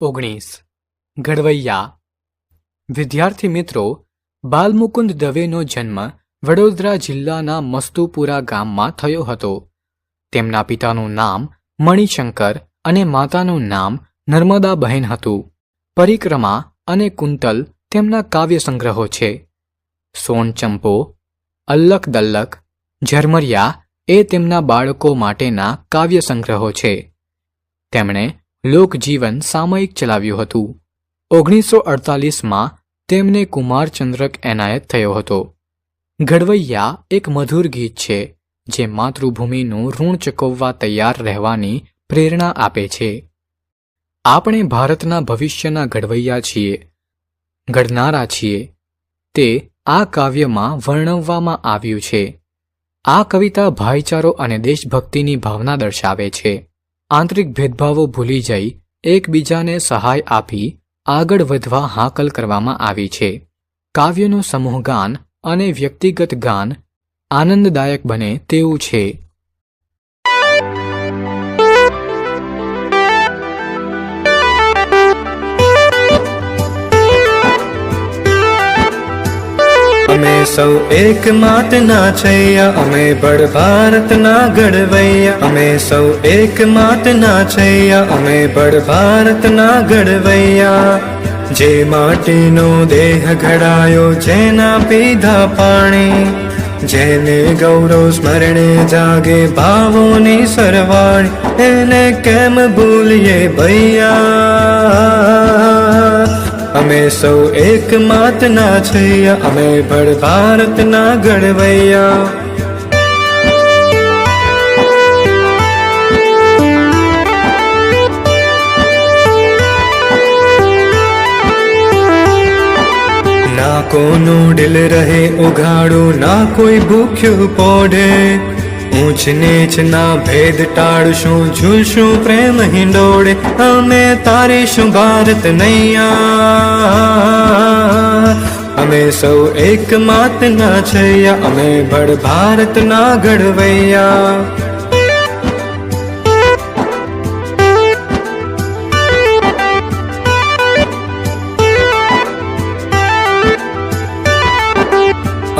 19 ઘડવૈયા. વિદ્યાર્થી મિત્રો, બાલમુકુંદ દવેનો જન્મ વડોદરા જિલ્લાના મસ્તુપુરા ગામમાં થયો હતો. તેમના પિતાનું નામ મણિશંકર અને માતાનું નામ નર્મદાબહેન હતું. પરિક્રમા અને કુંતલ તેમના કાવ્ય સંગ્રહો છે. સોનચંપો, અલ્લક દલ્લક, ઝરમરિયા એ તેમના બાળકો માટેના કાવ્ય સંગ્રહો છે. તેમણે લોકજીવન સામયિક ચલાવ્યું હતું. 1948માં તેમને કુમારચંદ્રક એનાયત થયો હતો. ઘડવૈયા એક મધુર ગીત છે જે માતૃભૂમિનું ઋણ ચૂકવવા તૈયાર રહેવાની પ્રેરણા આપે છે. આપણે ભારતના ભવિષ્યના ઘડવૈયા છીએ, ઘડનારા છીએ. તે આ કાવ્યમાં વર્ણવવામાં આવ્યું છે. આ કવિતા ભાઈચારો અને દેશભક્તિની ભાવના દર્શાવે છે. આંતરિક ભેદભાવો ભૂલી જઈ એકબીજાને સહાય આપી આગળ વધવા હાકલ કરવામાં આવી છે. કાવ્યનું સમૂહગાન અને વ્યક્તિગત ગાન આનંદદાયક બને તેવું છે. અમે સૌ એક માતના છૈયા, અમે બળ ભારતના ઘડવૈયા. અમે સૌ એક માતના છૈયા, અમે બળ ભારતના ઘડવૈયા. જે માટીનો દેહ ઘડાયો, જેના પીધા પાણી, જેને ગૌરવ સ્મરણે જાગે ભાવોની સરવાણી, એને કેમ ભૂલીએ ભૈયા. અમે સૌ એક માતના છૈયા, અમે બળ ભારતના ઘડવૈયા. ના કોનું દિલ રહે ઉઘાડું, ના કોઈ ભૂખ્યું પોઢે. ઊંચ નીચ ના ભેદ ટાળશું, ઝૂલશું પ્રેમ હિંડોળે. અમે તારીશું ભારત નૈયા. અમે સૌ એક માતના છૈયા, અમે બળ ભારતના ઘડવૈયા.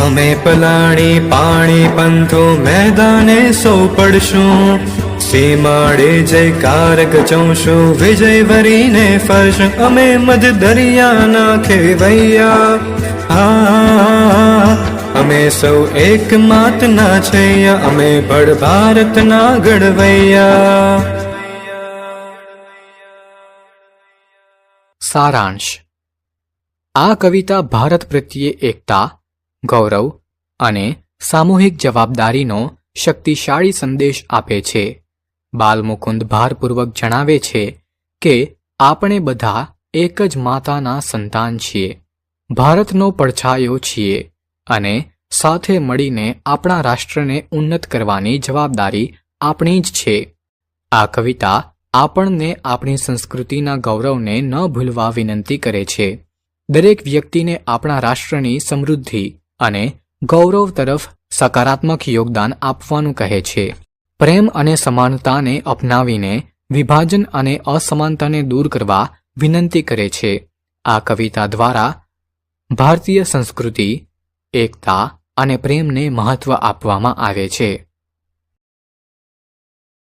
અમે પલાણી પાણી પંથો મેદાને સૌ પડશું. સીમાડે જયકાર ગચવશું, વિજય વરીને ફરશું. અમે મધ દરિયાના ખેવૈયા. અમે સૌ એક માતના છૈયા, અમે બળ ભારતના ઘડવૈયા. સારાંશ. આ કવિતા ભારત પ્રત્યે એકતા, ગૌરવ અને સામૂહિક જવાબદારીનો શક્તિશાળી સંદેશ આપે છે. બાલમુકુંદ ભારપૂર્વક જણાવે છે કે આપણે બધા એક જ માતાના સંતાન છીએ, ભારતનો પડછાયો છીએ અને સાથે મળીને આપણા રાષ્ટ્રને ઉન્નત કરવાની જવાબદારી આપણી જ છે. આ કવિતા આપણને આપણી સંસ્કૃતિના ગૌરવને ન ભૂલવા વિનંતી કરે છે. દરેક વ્યક્તિને આપણા રાષ્ટ્રની સમૃદ્ધિ અને ગૌરવ તરફ સકારાત્મક યોગદાન આપવાનું કહે છે. પ્રેમ અને સમાનતાને અપનાવીને વિભાજન અને અસમાનતાને દૂર કરવા વિનંતી કરે છે. આ કવિતા દ્વારા ભારતીય સંસ્કૃતિ, એકતા અને પ્રેમને મહત્વ આપવામાં આવે છે.